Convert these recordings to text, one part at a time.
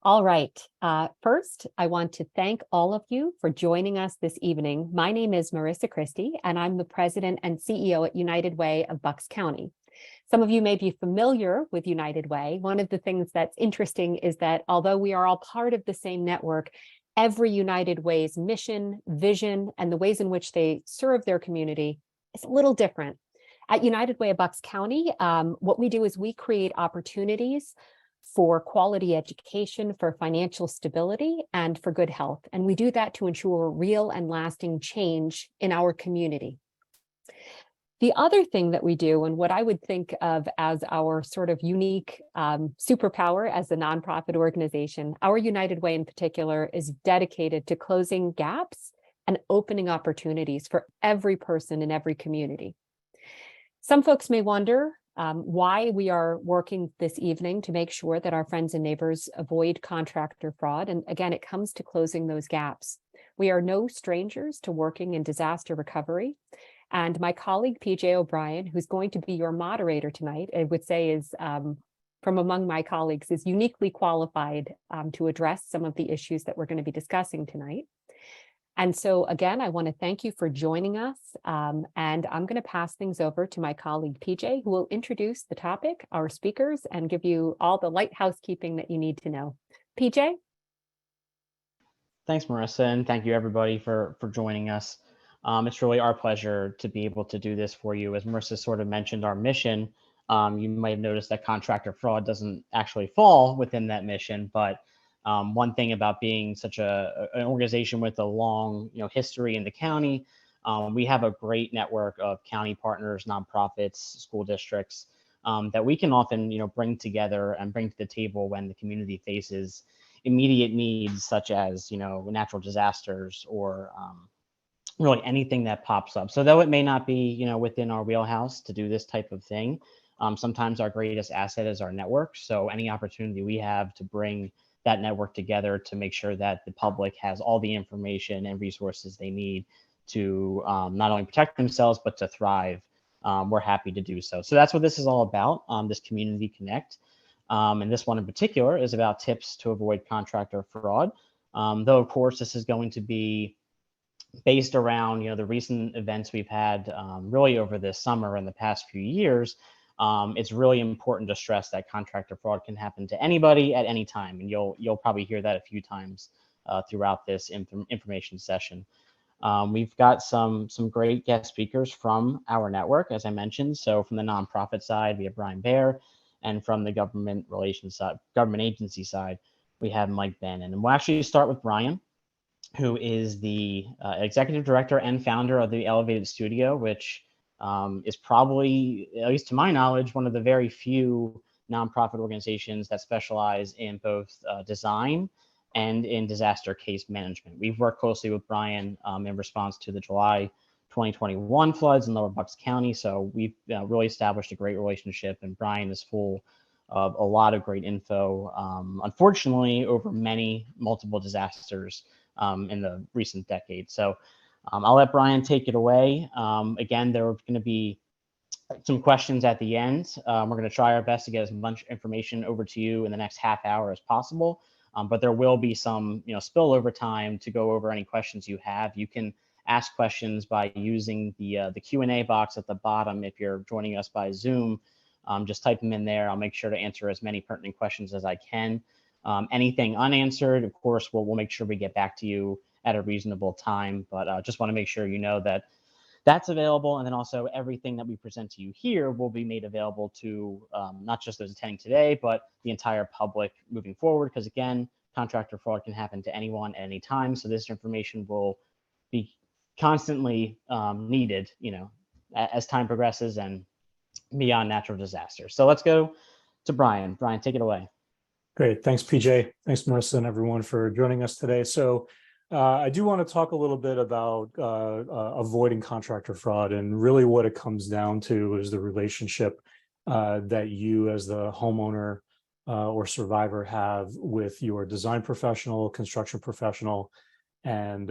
All right. First, I want to thank all of you for joining us this evening. My name is Marissa Christie, and I'm the president and CEO at United Way of Bucks County. Some of you may be familiar with United Way. One of the things that's interesting is that although we are all part of the same network, every United Way's mission, vision, and the ways in which they serve their community is a little different. At United Way of Bucks County, what we do is we create opportunities for quality education, for financial stability, and for good health. And we do that to ensure real and lasting change in our community. The other thing that we do, and what I would think of as our sort of unique superpower as a nonprofit organization, our United Way in particular is dedicated to closing gaps and opening opportunities for every person in every community. Some folks may wonder why we are working this evening to make sure that our friends and neighbors avoid contractor fraud. And again, it comes to closing those gaps. We are no strangers to working in disaster recovery. And my colleague, PJ O'Brien, who's going to be your moderator tonight, I would say is from among my colleagues, is uniquely qualified to address some of the issues that we're going to be discussing tonight. And so again, I want to thank you for joining us. And I'm going to pass things over to my colleague, PJ, who will introduce the topic, our speakers, and give you all the light housekeeping that you need to know. PJ? Thanks, Marissa, and thank you everybody for joining us. It's really our pleasure to be able to do this for you. As Marissa sort of mentioned, our mission, you might have noticed that contractor fraud doesn't actually fall within that mission, but one thing about being such an organization with a long history in the county, we have a great network of county partners, nonprofits, school districts that we can often bring together and bring to the table when the community faces immediate needs such as natural disasters or really anything that pops up. So though it may not be within our wheelhouse to do this type of thing, sometimes our greatest asset is our network. So any opportunity we have to bring that network together to make sure that the public has all the information and resources they need to not only protect themselves, but to thrive, we're happy to do so. So that's what this is all about, this Community Connect. And this one in particular is about tips to avoid contractor fraud. Though, of course, this is going to be based around the recent events we've had really over this summer and the past few years. It's really important to stress that contractor fraud can happen to anybody at any time, and you'll probably hear that a few times throughout this information session. We've got some great guest speakers from our network, as I mentioned. So from the nonprofit side, we have Brian Baer, and from the government relations side, government agency side, we have Mike Bannon. And we'll actually start with Brian, who is the executive director and founder of the Elevated Studio, which is probably, at least to my knowledge, one of the very few nonprofit organizations that specialize in both design and in disaster case management. We've worked closely with Brian in response to the July 2021 floods in Lower Bucks County. So we've really established a great relationship, and Brian is full of a lot of great info, unfortunately, over multiple disasters in the recent decade. So I'll let Brian take it away. Again, there are going to be some questions at the end. We're going to try our best to get as much information over to you in the next half hour as possible. But there will be some spillover time to go over any questions you have. You can ask questions by using the Q&A box at the bottom if you're joining us by Zoom. Just type them in there. I'll make sure to answer as many pertinent questions as I can. Anything unanswered, of course, we'll make sure we get back to you at a reasonable time, but just want to make sure that that's available. And then also everything that we present to you here will be made available to not just those attending today, but the entire public moving forward. Because again, contractor fraud can happen to anyone at any time. So this information will be constantly needed, as time progresses and beyond natural disasters. So let's go to Brian. Brian, take it away. Great. Thanks, PJ. Thanks, Marissa, and everyone for joining us today. So I do want to talk a little bit about avoiding contractor fraud, and really what it comes down to is the relationship that you as the homeowner or survivor have with your design professional, construction professional, and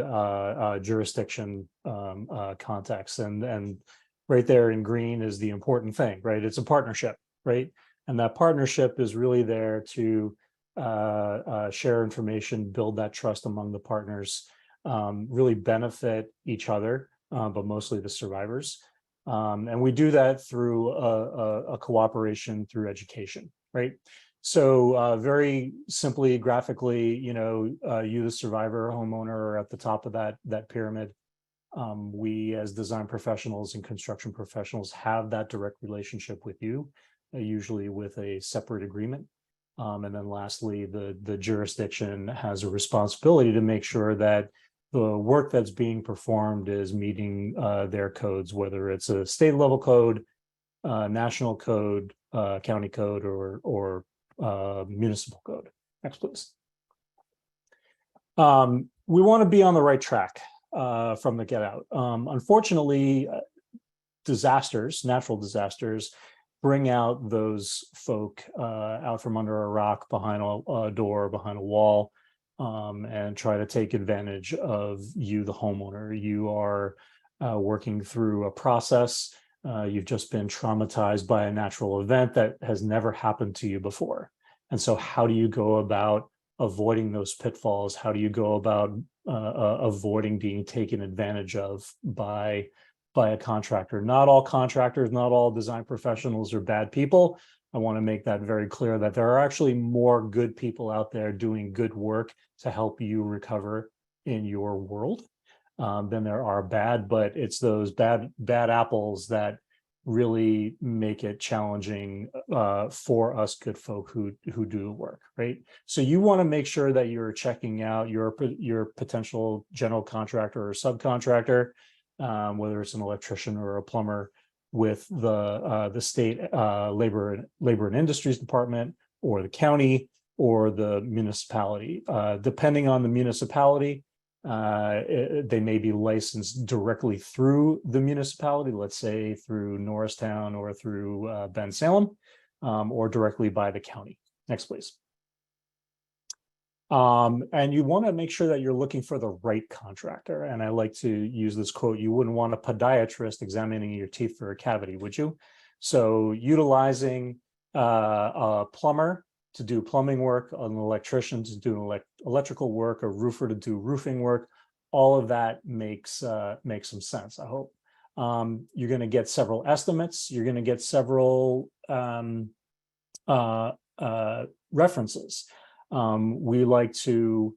jurisdiction context. And right there in green is the important thing, right? It's a partnership, right? And that partnership is really there to share information, build that trust among the partners, really benefit each other, but mostly the survivors. And we do that through a cooperation through education, right? So very simply, graphically, you the survivor, homeowner, are at the top of that pyramid. We as design professionals and construction professionals have that direct relationship with you, usually with a separate agreement. And then lastly, the jurisdiction has a responsibility to make sure that the work that's being performed is meeting their codes, whether it's a state level code, national code, county code, or municipal code. Next, please. We want to be on the right track from the get out. Unfortunately, natural disasters, bring out those folk out from under a rock, behind a door, behind a wall, and try to take advantage of you, the homeowner. You are working through a process. You've just been traumatized by a natural event that has never happened to you before. And so how do you go about avoiding those pitfalls? How do you go about avoiding being taken advantage of by a contractor? Not all contractors, not all design professionals are bad people. I want to make that very clear, that there are actually more good people out there doing good work to help you recover in your world than there are bad, but it's those bad apples that really make it challenging for us good folk who do the work, right? So you want to make sure that you're checking out your potential general contractor or subcontractor, whether it's an electrician or a plumber, with the state labor and industries department, or the county, or the municipality. Depending on the municipality, they may be licensed directly through the municipality, let's say through Norristown or through Ben Salem, or directly by the county. Next, please. And you want to make sure that you're looking for the right contractor. And I like to use this quote: you wouldn't want a podiatrist examining your teeth for a cavity, would you? So utilizing a plumber to do plumbing work, an electrician to do electrical work, a roofer to do roofing work, all of that makes some sense, I hope. You're going to get several estimates. You're going to get several references. We like to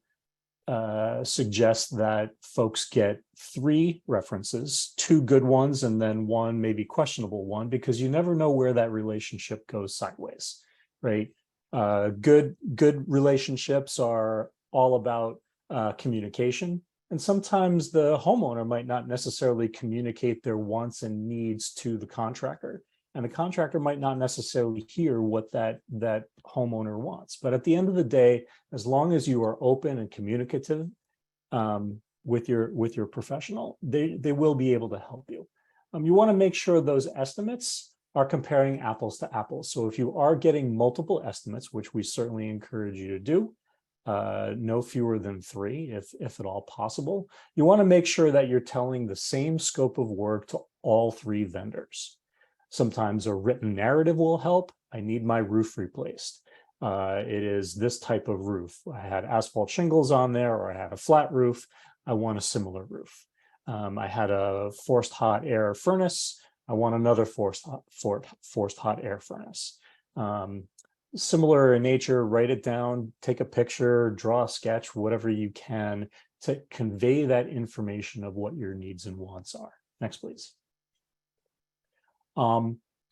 suggest that folks get 3 references, 2 good ones, and then 1 maybe questionable one, because you never know where that relationship goes sideways, right? Good relationships are all about communication. And sometimes the homeowner might not necessarily communicate their wants and needs to the contractor. And the contractor might not necessarily hear what that homeowner wants. But at the end of the day, as long as you are open and communicative with your professional, they will be able to help you. You want to make sure those estimates are comparing apples to apples. So if you are getting multiple estimates, which we certainly encourage you to do, no fewer than 3, if at all possible, you want to make sure that you're telling the same scope of work to all 3 vendors. Sometimes a written narrative will help. I need my roof replaced. It is this type of roof. I had asphalt shingles on there, or I had a flat roof. I want a similar roof. I had a forced hot air furnace. I want another forced hot air furnace. Similar in nature, write it down, take a picture, draw a sketch, whatever you can to convey that information of what your needs and wants are. Next, please.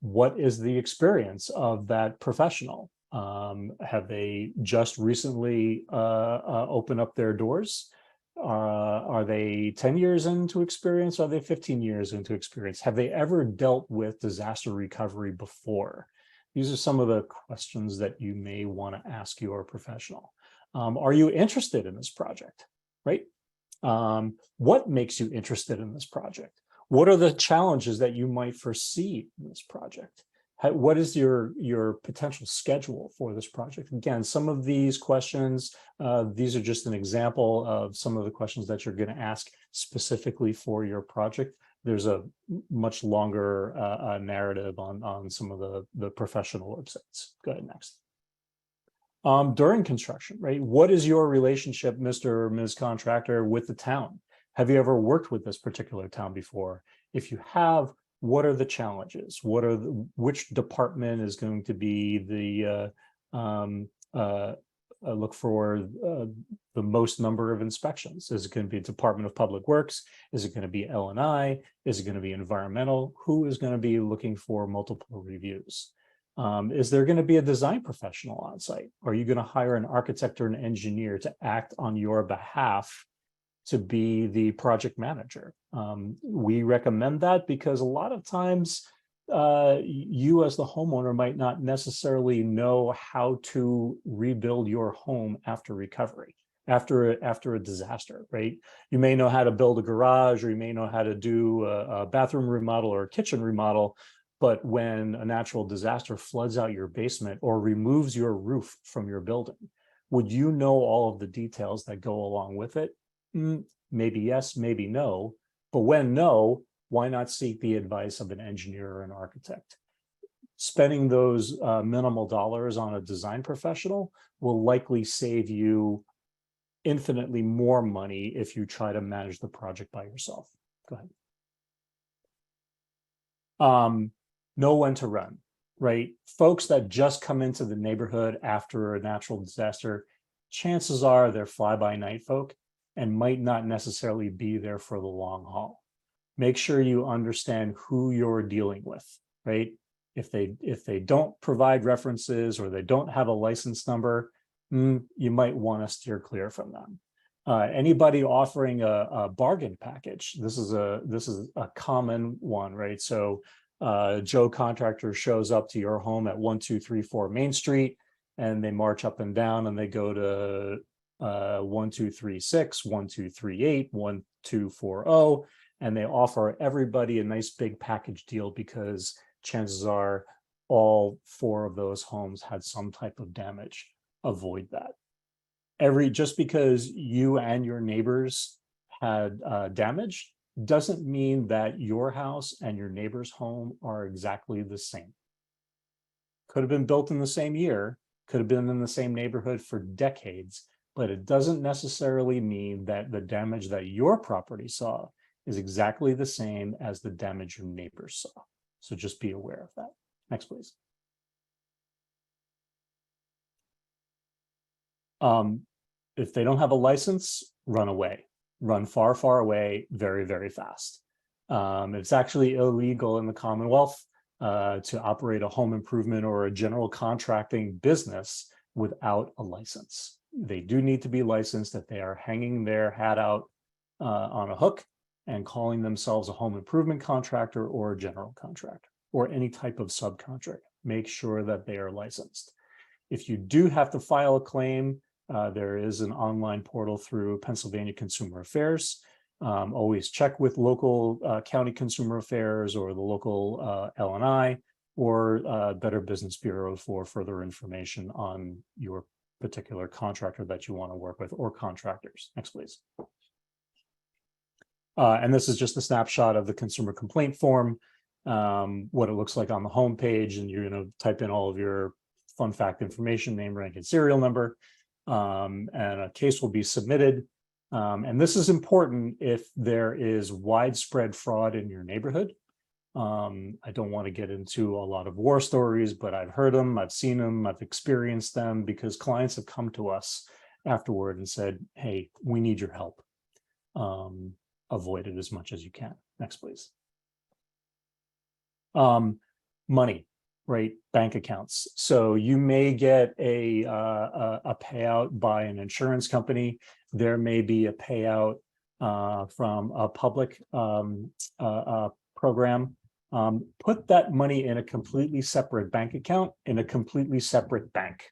What is the experience of that professional? Have they just recently opened up their doors? Are they 10 years into experience? Are they 15 years into experience? Have they ever dealt with disaster recovery before? These are some of the questions that you may want to ask your professional. Are you interested in this project, right? What makes you interested in this project? What are the challenges that you might foresee in this project? What is your potential schedule for this project? Again, some of these questions, these are just an example of some of the questions that you're going to ask specifically for your project. There's a much longer narrative on some of the professional websites. Go ahead, next. During construction, right? What is your relationship, Mr. or Ms. Contractor, with the town? Have you ever worked with this particular town before? If you have, what are the challenges? Which department is going to be the look for the most number of inspections? Is it going to be Department of Public Works? Is it going to be L&I? Is it going to be environmental? Who is going to be looking for multiple reviews? Is there going to be a design professional on site? Are you going to hire an architect or an engineer to act on your behalf to be the project manager? We recommend that because a lot of times you as the homeowner might not necessarily know how to rebuild your home after recovery, after a disaster, right? You may know how to build a garage, or you may know how to do a bathroom remodel or a kitchen remodel, but when a natural disaster floods out your basement or removes your roof from your building, would you know all of the details that go along with it? Maybe yes, maybe no. But when no, why not seek the advice of an engineer or an architect? Spending those minimal dollars on a design professional will likely save you infinitely more money if you try to manage the project by yourself. Go ahead. Know when to run, right? Folks that just come into the neighborhood after a natural disaster, chances are they're fly-by-night folk and might not necessarily be there for the long haul. Make sure you understand who you're dealing with, right? If they don't provide references or they don't have a license number, you might want to steer clear from them. Anybody offering a bargain package, this is a common one, right? So Joe Contractor shows up to your home at 1234 Main Street, and they march up and down, and they go to 1236, 1238, 1240, and they offer everybody a nice big package deal because chances are all 4 of those homes had some type of damage. Avoid that. Just because you and your neighbors had damage doesn't mean that your house and your neighbor's home are exactly the same. Could have been built in the same year, could have been in the same neighborhood for decades, but it doesn't necessarily mean that the damage that your property saw is exactly the same as the damage your neighbors saw. So just be aware of that. Next, please. If they don't have a license, run away. Run far, far away, very, very fast. It's actually illegal in the Commonwealth to operate a home improvement or a general contracting business without a license. They do need to be licensed if they are hanging their hat out on a hook and calling themselves a home improvement contractor or a general contractor or any type of subcontract. Make sure that they are licensed. If you do have to file a claim, there is an online portal through Pennsylvania Consumer Affairs. Always check with local county consumer affairs or the local L&I or Better Business Bureau for further information on your particular contractor that you want to work with or contractors. Next, please. And this is just a snapshot of the consumer complaint form, what it looks like on the home page, and you're going to type in all of your fun fact information, name, rank, and serial number. And a case will be submitted. And this is important if there is widespread fraud in your neighborhood. I don't want to get into a lot of war stories, but I've heard them, I've seen them, I've experienced them because clients have come to us afterward and said, hey, we need your help. Avoid it as much as you can. Next, please. Money. Right, bank accounts. So you may get a payout by an insurance company. There may be a payout from a public program. Put that money in a completely separate bank account in a completely separate bank.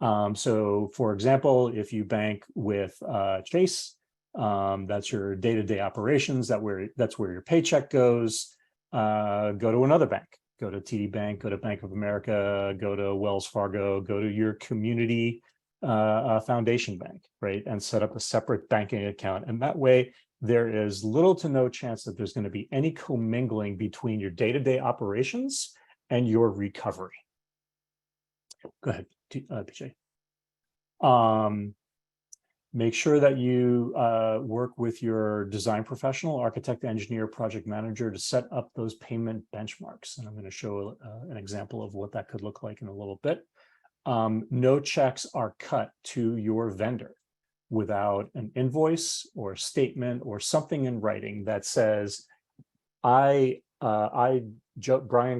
So, for example, if you bank with Chase, that's your day-to-day operations. That's where your paycheck goes. Go to another bank. Go to TD Bank, go to Bank of America, go to Wells Fargo, go to your community foundation bank, right? And set up a separate banking account. And that way, there is little to no chance that there's going to be any commingling between your day-to-day operations and your recovery. Go ahead, PJ. Make sure that you work with your design professional, architect, engineer, project manager to set up those payment benchmarks. And I'm going to show an example of what that could look like in a little bit. No checks are cut to your vendor without an invoice or statement or something in writing that says, Brian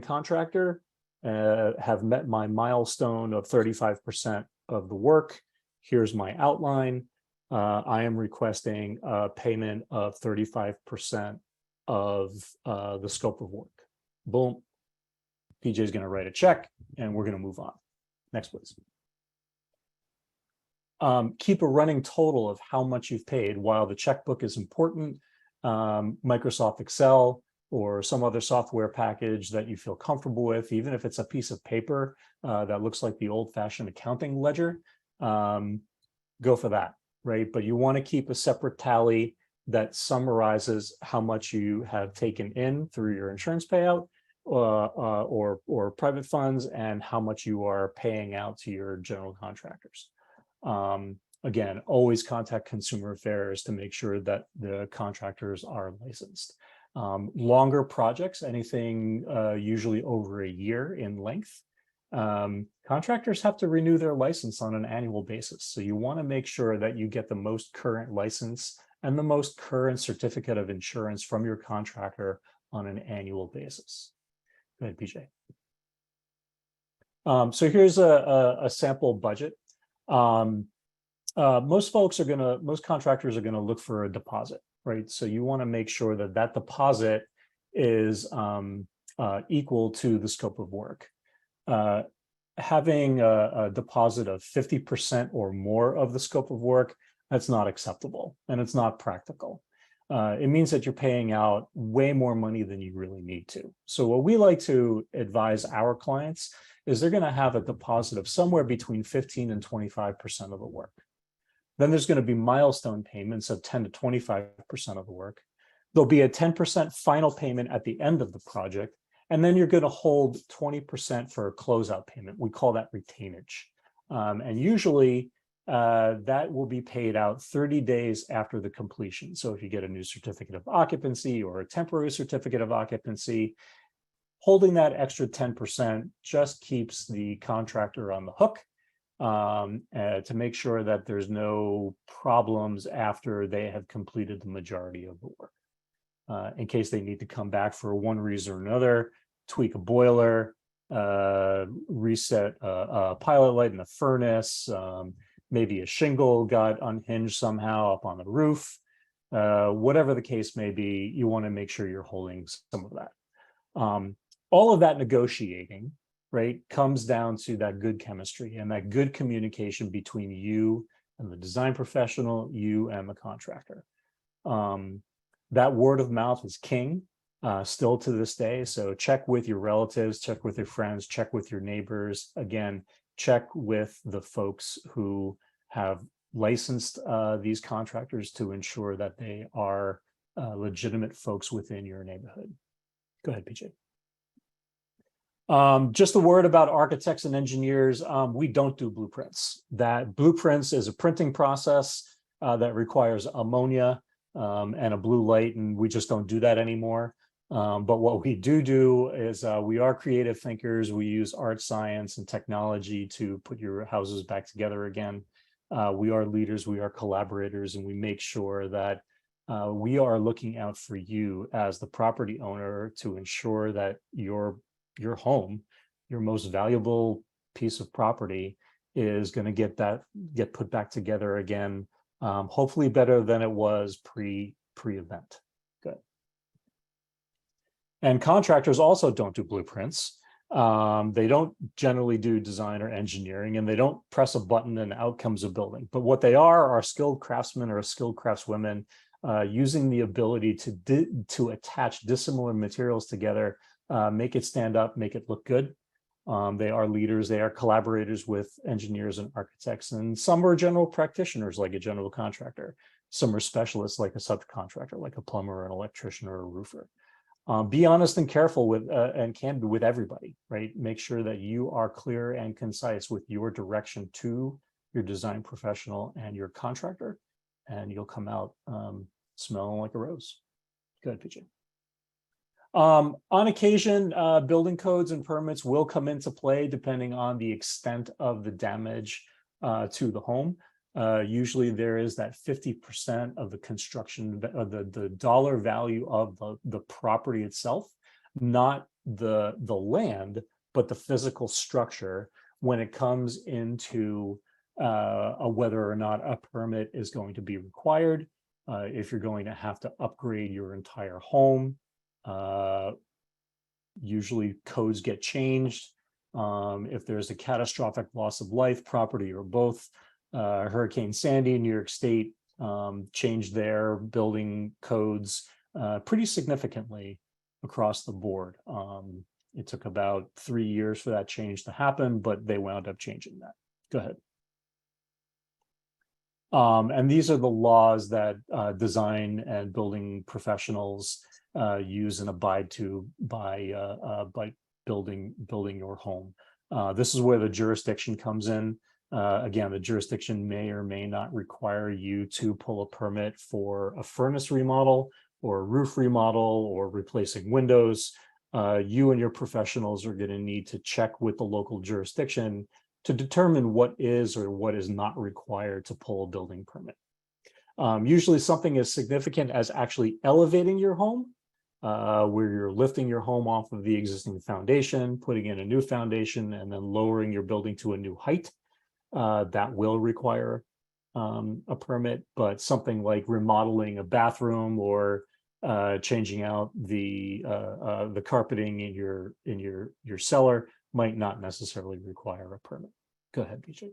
Contractor, have met my milestone of 35% of the work. Here's my outline. I am requesting a payment of 35% of the scope of work. Boom. PJ is going to write a check and we're going to move on. Next, please. Keep a running total of how much you've paid. While the checkbook is important, Microsoft Excel or some other software package that you feel comfortable with, even if it's a piece of paper that looks like the old-fashioned accounting ledger, go for that, right? But you want to keep a separate tally that summarizes how much you have taken in through your insurance payout or private funds and how much you are paying out to your general contractors. Again, always contact Consumer Affairs to make sure that the contractors are licensed. Longer projects, anything usually over a year in length, contractors have to renew their license on an annual basis. So you want to make sure that you get the most current license and the most current certificate of insurance from your contractor on an annual basis. Go ahead, PJ. So here's a sample budget. Most contractors are gonna look for a deposit, right? So you want to make sure that that deposit is equal to the scope of work. Having a deposit of 50% or more of the scope of work, that's not acceptable and it's not practical. It means that you're paying out way more money than you really need to. So what we like to advise our clients is they're going to have a deposit of somewhere between 15 and 25% of the work. Then there's going to be milestone payments of 10 to 25% of the work. There'll be a 10% final payment at the end of the project. And then you're going to hold 20% for a closeout payment. We call that retainage. And usually that will be paid out 30 days after the completion. So if you get a new certificate of occupancy or a temporary certificate of occupancy, holding that extra 10% just keeps the contractor on the hook to make sure that there's no problems after they have completed the majority of the work. In case they need to come back for one reason or another, tweak a boiler, reset a pilot light in the furnace, maybe a shingle got unhinged somehow up on the roof, whatever the case may be, you want to make sure you're holding some of that. All of that negotiating, right, comes down to that good chemistry and that good communication between you and the design professional, you and the contractor. That word of mouth is king still to this day. So check with your relatives, check with your friends, check with your neighbors. Again, check with the folks who have licensed these contractors to ensure that they are legitimate folks within your neighborhood. Go ahead, PJ. Just a word about architects and engineers. We don't do blueprints. That blueprints is a printing process that requires ammonia and a blue light, and we just don't do that anymore. But what we do is we are creative thinkers. We use art, science, and technology to put your houses back together again. We are leaders, we are collaborators, and we make sure that we are looking out for you as the property owner to ensure that your home, your most valuable piece of property, is going to get put back together again, hopefully better than it was pre-event. Good. And contractors also don't do blueprints. They don't generally do design or engineering, and they don't press a button and out comes a building. But what they are skilled craftsmen or skilled craftswomen using the ability to attach dissimilar materials together, make it stand up, make it look good. They are leaders, they are collaborators with engineers and architects, and some are general practitioners like a general contractor. Some are specialists like a subcontractor, like a plumber or an electrician or a roofer. Be honest and careful with and candid with everybody, right? Make sure that you are clear and concise with your direction to your design professional, and your contractor, and you'll come out smelling like a rose. Go ahead, PJ. On occasion, building codes and permits will come into play depending on the extent of the damage to the home. Usually there is that 50% of the construction, the dollar value of the property itself, not the land, but the physical structure when it comes into whether or not a permit is going to be required. If you're going to have to upgrade your entire home, usually codes get changed. If there's a catastrophic loss of life, property, or both, Hurricane Sandy in New York State changed their building codes pretty significantly across the board. It took about 3 years for that change to happen, but they wound up changing that. Go ahead. And these are the laws that design and building professionals use and abide to by building your home. This is where the jurisdiction comes in. Again, the jurisdiction may or may not require you to pull a permit for a furnace remodel or a roof remodel or replacing windows. You and your professionals are going to need to check with the local jurisdiction to determine what is or what is not required to pull a building permit. Usually something as significant as actually elevating your home, where you're lifting your home off of the existing foundation, putting in a new foundation, and then lowering your building to a new height, that will require a permit. But something like remodeling a bathroom or changing out the carpeting in your cellar might not necessarily require a permit. Go ahead, PJ.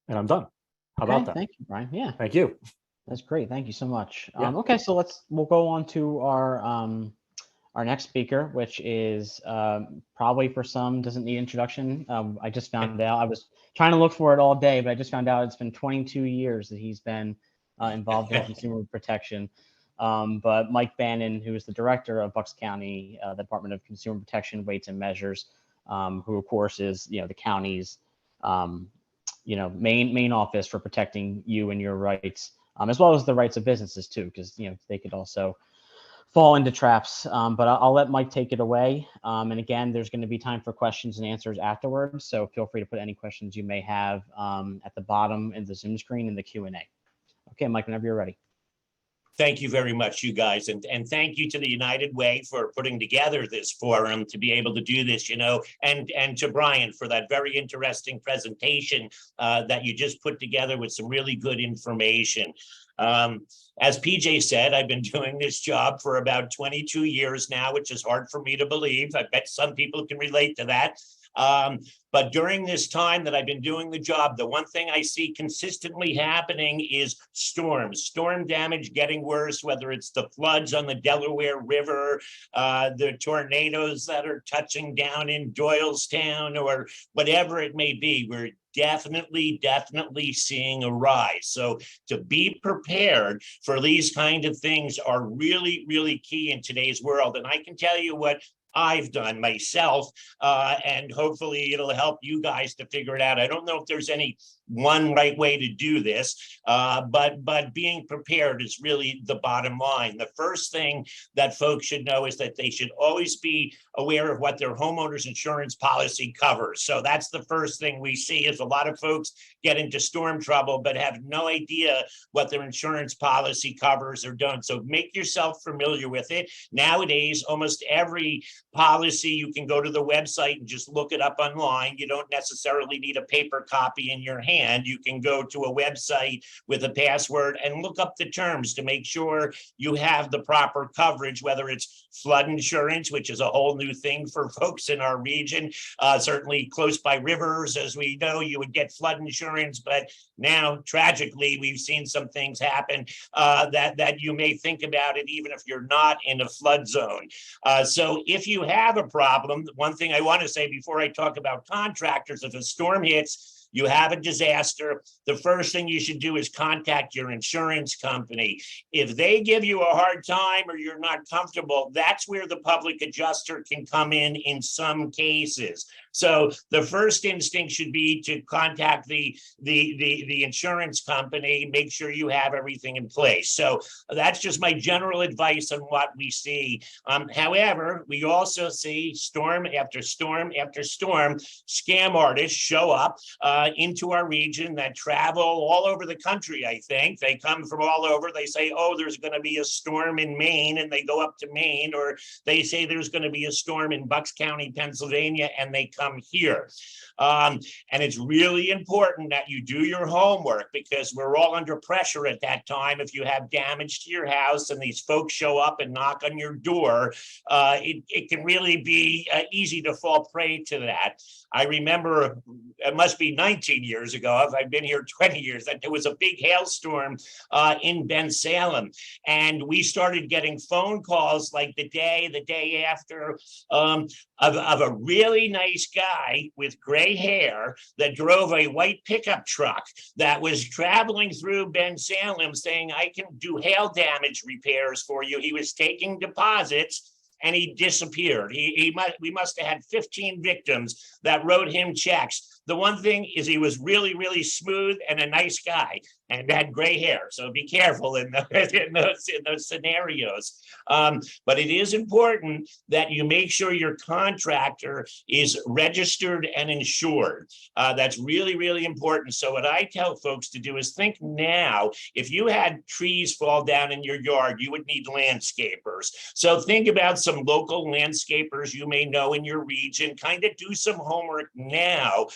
And I'm done. How about that? Thank you, Brian. Yeah. Thank you. That's great. Thank you so much. Yeah. Okay, so we'll go on to our next speaker, which is probably for some doesn't need introduction. I just found out, I was trying to look for it all day, but I just found out it's been 22 years that he's been involved in consumer protection. But Mike Bannon, who is the director of Bucks County Department of Consumer Protection, Weights and Measures, who of course is the county's main office for protecting you and your rights, as well as the rights of businesses too, because they could also fall into traps. But I'll let Mike take it away. And again, there's going to be time for questions and answers afterwards, so feel free to put any questions you may have at the bottom in the Zoom screen in the Q&A. Okay, Mike, whenever you're ready. Thank you very much, you guys. And thank you to the United Way for putting together this forum to be able to do this, and to Brian for that very interesting presentation that you just put together with some really good information. As PJ said, I've been doing this job for about 22 years now, which is hard for me to believe. I bet some people can relate to that. But during this time that I've been doing the job, the one thing I see consistently happening is storm damage getting worse, whether it's the floods on the Delaware River, the tornadoes that are touching down in Doylestown, or whatever it may be. We're definitely seeing a rise. So to be prepared for these kind of things are really key in today's world. And I can tell you what I've done myself, and hopefully it'll help you guys to figure it out. I don't know if there's any one right way to do this, but being prepared is really the bottom line. The first thing that folks should know is that they should always be aware of what their homeowner's insurance policy covers. So that's the first thing we see is a lot of folks get into storm trouble but have no idea what their insurance policy covers or don't. So make yourself familiar with it. Nowadays, almost every policy, you can go to the website and just look it up online. You don't necessarily need a paper copy in your hand. You can go to a website with a password and look up the terms to make sure you have the proper coverage, whether it's flood insurance, which is a whole new thing for folks in our region. Certainly close by rivers, as we know, you would get flood insurance, but now tragically we've seen some things happen that you may think about it even if you're not in a flood zone. So if you have a problem, one thing I want to say before I talk about contractors, if a storm hits, you have a disaster, the first thing you should do is contact your insurance company. If they give you a hard time or you're not comfortable, that's where the public adjuster can come in some cases. So the first instinct should be to contact the insurance company, make sure you have everything in place. So that's just my general advice on what we see. However, we also see storm after storm after storm, scam artists show up into our region that travel all over the country. I think they come from all over. They say, oh, there's going to be a storm in Maine, and they go up to Maine, or they say there's going to be a storm in Bucks County, Pennsylvania, and they come here. And it's really important that you do your homework, because we're all under pressure at that time. If you have damage to your house and these folks show up and knock on your door, it can really be easy to fall prey to that. I remember, it must be 19 years ago, if I've been here 20 years, that there was a big hailstorm in Bensalem. And we started getting phone calls like the day after of a really nice guy with gray hair that drove a white pickup truck that was traveling through Bensalem saying, I can do hail damage repairs for you. He was taking deposits, and he disappeared. We must have had 15 victims that wrote him checks. The one thing is he was really, really smooth and a nice guy and had gray hair. So be careful in those scenarios. But it is important that you make sure your contractor is registered and insured. That's really, really important. So what I tell folks to do is think now, if you had trees fall down in your yard, you would need landscapers. So think about some local landscapers you may know in your region, kind of do some homework now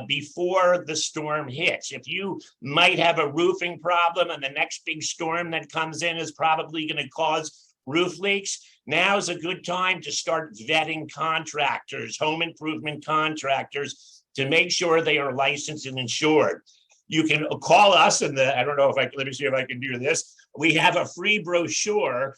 before the storm hits. If you might have a roofing problem and the next big storm that comes in is probably going to cause roof leaks, now's a good time to start vetting contractors, home improvement contractors, to make sure they are licensed and insured. You can call us, and I don't know if I can, let me see if I can do this. We have a free brochure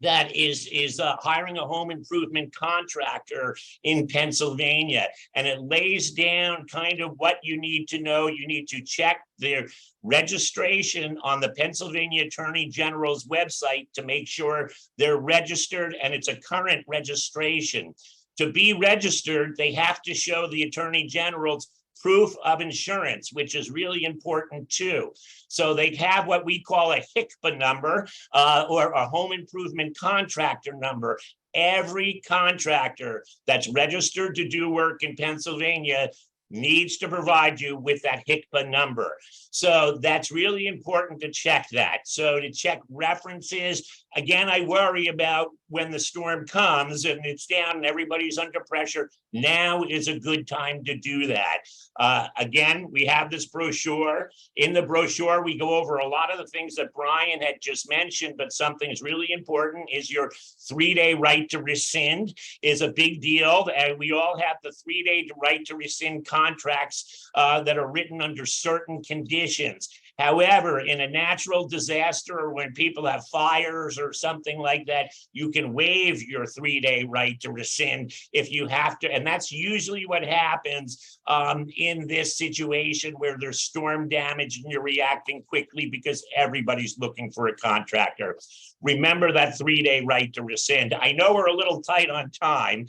that is hiring a home improvement contractor in Pennsylvania. And it lays down kind of what you need to know. You need to check their registration on the Pennsylvania Attorney General's website to make sure they're registered and it's a current registration. To be registered, they have to show the Attorney General's proof of insurance, which is really important too. So they have what we call a HICPA number or a home improvement contractor number. Every contractor that's registered to do work in Pennsylvania needs to provide you with that HICPA number. So that's really important to check that. So to check references, again, I worry about when the storm comes and it's down and everybody's under pressure. Now is a good time to do that. Again, we have this brochure. In the brochure, we go over a lot of the things that Brian had just mentioned, but something is really important is your 3-day right to rescind is a big deal. And we all have the 3-day right to rescind contracts that are written under certain conditions. However, in a natural disaster or when people have fires or something like that, you can waive your 3-day right to rescind if you have to. And that's usually what happens in this situation where there's storm damage and you're reacting quickly because everybody's looking for a contractor. Remember that 3-day right to rescind. I know we're a little tight on time,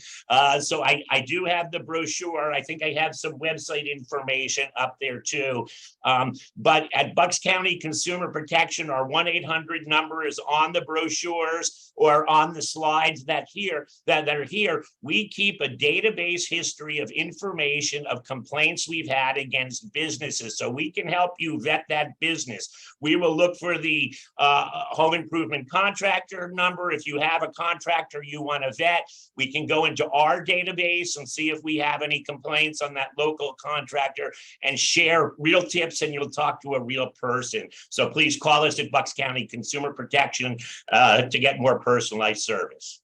so I do have the brochure. I think I have some website information up there too. But at Bucks County Consumer Protection, our 1-800 number is on the brochures or on the slides that are here. We keep a database history of information of complaints we've had against businesses, so we can help you vet that business. We will look for the home improvement contractor number. If you have a contractor you want to vet, we can go into our database and see if we have any complaints on that local contractor and share real tips, and you'll talk to a real person. So please call us at Bucks County Consumer Protection to get more personalized service.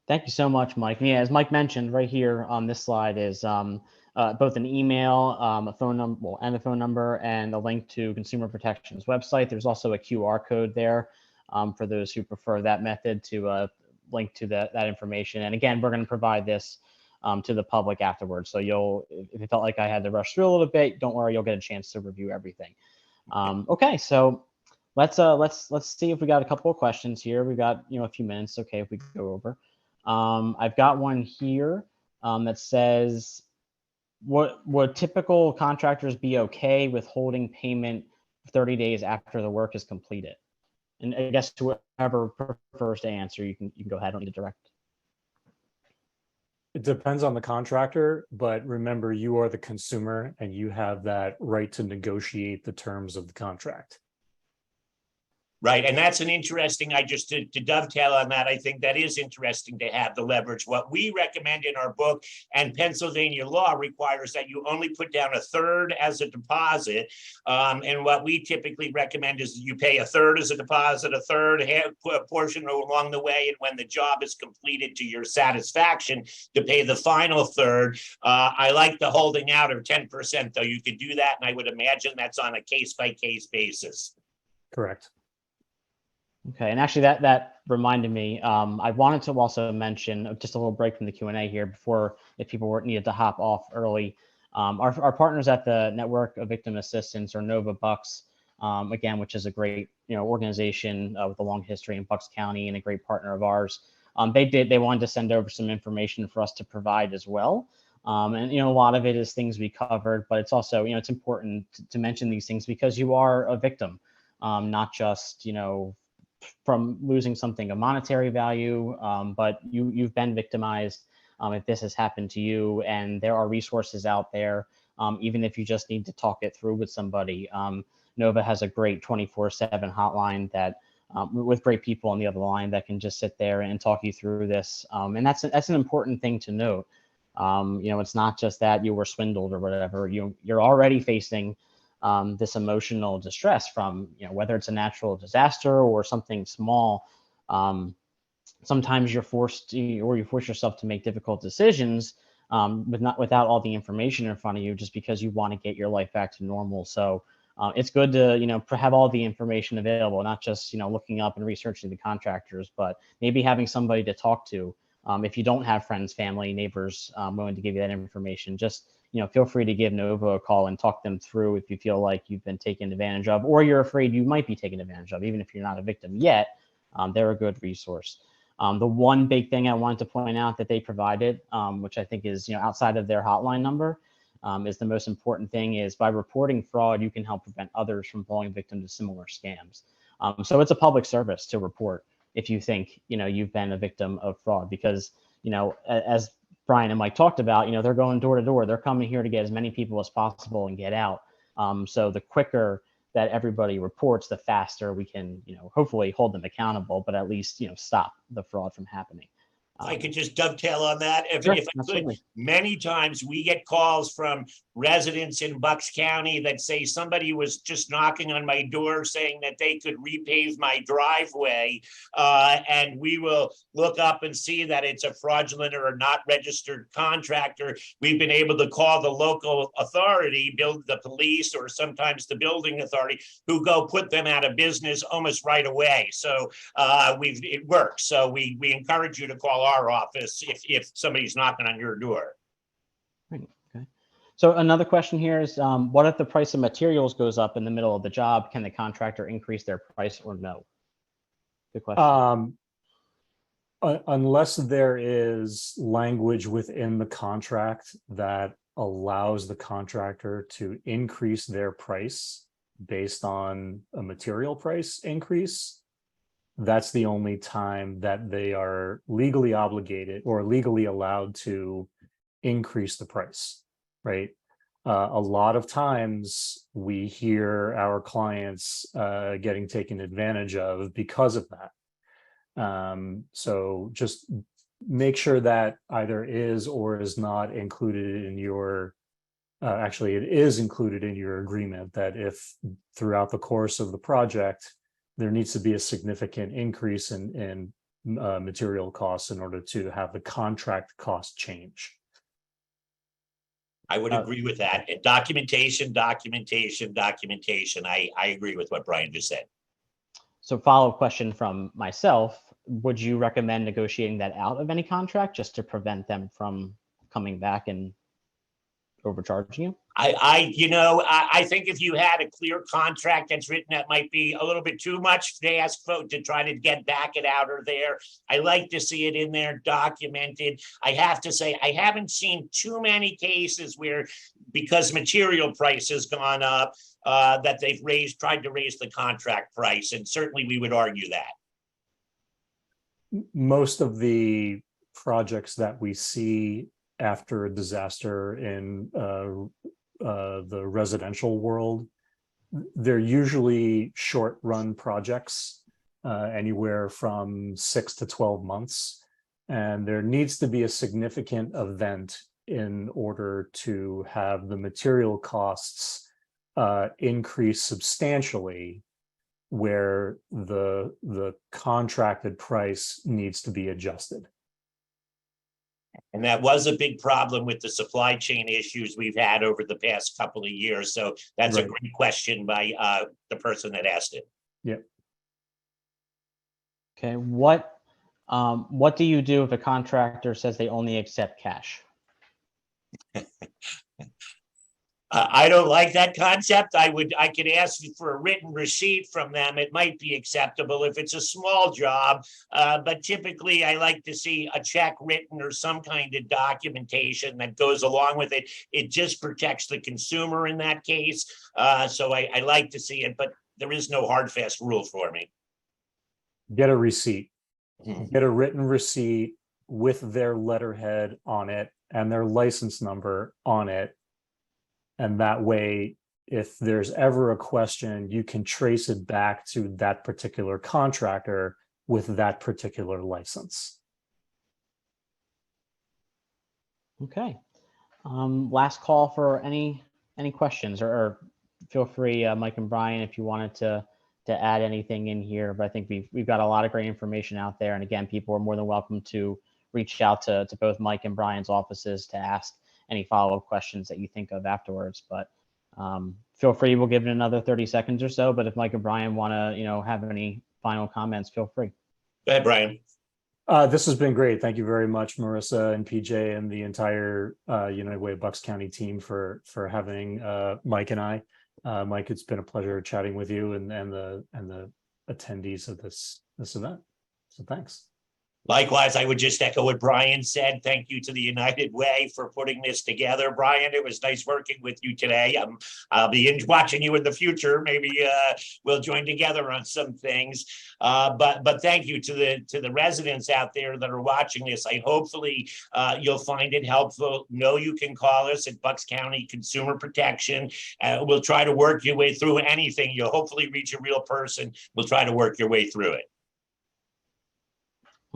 Thank you so much, Mike. Yeah, as Mike mentioned, right here on this slide is both an email, a phone number, and a phone number, and a link to Consumer Protection's website. There's also a QR code there for those who prefer that method to link to that information. And again, we're going to provide this to the public afterwards. So if you felt like I had to rush through a little bit, don't worry, you'll get a chance to review everything. Okay, so let's see if we got a couple of questions here. We've got a few minutes. Okay, if we go over. I've got one here that says, would typical contractors be okay with holding payment 30 days after the work is completed? And I guess whoever prefers to answer, you can go ahead and direct. It depends on the contractor, but remember, you are the consumer and you have that right to negotiate the terms of the contract. Right. And that's an interesting, to dovetail on that, I think that is interesting to have the leverage. What we recommend in our book, and Pennsylvania law requires that you only put down a third as a deposit. And what we typically recommend is you pay a third as a deposit, a third a portion along the way. And when the job is completed to your satisfaction, to pay the final third. I like the holding out of 10%, though. You could do that. And I would imagine that's on a case-by-case basis. Correct. Okay, and actually that reminded me, I wanted to also mention just a little break from the Q&A here before, if people needed to hop off early. Our partners at the Network of Victim Assistance, or Nova Bucks, again, which is a great organization with a long history in Bucks County and a great partner of ours. They wanted to send over some information for us to provide as well. And a lot of it is things we covered, but it's also it's important to mention these things because you are a victim, not just from losing something of monetary value, but you've been victimized if this has happened to you, and there are resources out there, even if you just need to talk it through with somebody. Nova has a great 24/7 hotline that with great people on the other line that can just sit there and talk you through this. And that's an important thing to note. It's not just that you were swindled or whatever. You're already facing this emotional distress from, whether it's a natural disaster or something small. Sometimes you force yourself to make difficult decisions without all the information in front of you, just because you want to get your life back to normal. So it's good to, have all the information available, not just, looking up and researching the contractors, but maybe having somebody to talk to. If you don't have friends, family, neighbors willing to give you that information, just feel free to give Nova a call and talk them through if you feel like you've been taken advantage of, or you're afraid you might be taken advantage of, even if you're not a victim yet. They're a good resource. The one big thing I wanted to point out that they provided, which I think is outside of their hotline number, is the most important thing, is by reporting fraud, you can help prevent others from falling victim to similar scams. So it's a public service to report if you think you've been a victim of fraud, because as Brian and Mike talked about, they're going door to door. They're coming here to get as many people as possible and get out. So the quicker that everybody reports, the faster we can, hopefully hold them accountable, but at least, stop the fraud from happening. If I could just dovetail on that, if I could, many times we get calls from residents in Bucks County that say somebody was just knocking on my door saying that they could repave my driveway, and we will look up and see that it's a fraudulent or a not registered contractor. We've been able to call the local authority, the police, or sometimes the building authority, who go put them out of business almost right away. So it works. So we encourage you to call our office if somebody's knocking on your door. Right. Okay. So another question here is, what if the price of materials goes up in the middle of the job? Can the contractor increase their price or no? Good question. Unless there is language within the contract that allows the contractor to increase their price based on a material price increase, that's the only time that they are legally obligated or legally allowed to increase the price, right? A lot of times we hear our clients getting taken advantage of because of that. So just make sure that either is or is not included in your, actually it is included in your agreement, that if throughout the course of the project, there needs to be a significant increase in material costs in order to have the contract cost change. I would agree with that. Documentation. I agree with what Brian just said. So follow-up question from myself, would you recommend negotiating that out of any contract just to prevent them from coming back and overcharging you? I think if you had a clear contract that's written, that might be a little bit too much to ask folks to try to back it out of there. I like to see it in there documented. I have to say, I haven't seen too many cases where, because material price has gone up, that they've tried to raise the contract price. And certainly we would argue that. Most of the projects that we see after a disaster in the residential world, they're usually short run projects, anywhere from 6 to 12 months. And there needs to be a significant event in order to have the material costs increase substantially, where the contracted price needs to be adjusted. And that was a big problem with the supply chain issues we've had over the past couple of years. So that's Right. a great question by the person that asked it. Yeah. Okay. What do you do if a contractor says they only accept cash? I don't like that concept. I could ask you for a written receipt from them. It might be acceptable if it's a small job, but typically I like to see a check written or some kind of documentation that goes along with it. It just protects the consumer in that case. So I like to see it, but there is no hard, fast rule for me. Get a receipt. Mhm. Get a written receipt with their letterhead on it and their license number on it. And that way, if there's ever a question, you can trace it back to that particular contractor with that particular license. Okay. Last call for any questions, or feel free, Mike and Brian, if you wanted to add anything in here. But I think we've got a lot of great information out there. And again, people are more than welcome to reach out to both Mike and Brian's offices to ask any follow-up questions that you think of afterwards. But feel free. We'll give it another 30 seconds or so. But if Mike and Brian want to, have any final comments, feel free. Go ahead, Brian. This has been great. Thank you very much, Marissa and PJ and the entire United Way Bucks County team for having Mike and I. Mike, it's been a pleasure chatting with you and the attendees of this event. So thanks. Likewise, I would just echo what Brian said. Thank you to the United Way for putting this together. Brian, it was nice working with you today. I'll be watching you in the future. Maybe we'll join together on some things. But thank you to the residents out there that are watching this. Hopefully you'll find it helpful. Know you can call us at Bucks County Consumer Protection. We'll try to work your way through anything. You'll hopefully reach a real person. We'll try to work your way through it.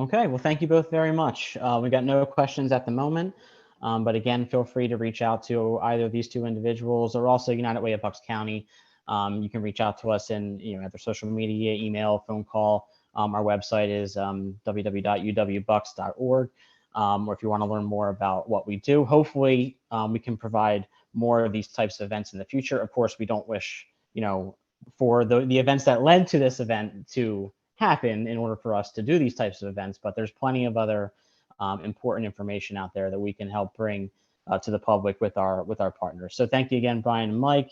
Okay, well, thank you both very much. We got no questions at the moment, but again, feel free to reach out to either of these two individuals or also United Way of Bucks County. You can reach out to us in either social media, email, phone call. Our website is www.uwbucks.org. Or if you want to learn more about what we do, hopefully we can provide more of these types of events in the future. Of course, we don't wish for the events that led to this event to happen in order for us to do these types of events, but there's plenty of other important information out there that we can help bring to the public with our partners. So thank you again, Brian and Mike,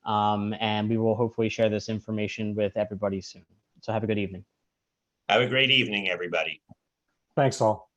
and we will hopefully share this information with everybody soon. So have a good evening. Have a great evening, everybody. Thanks all.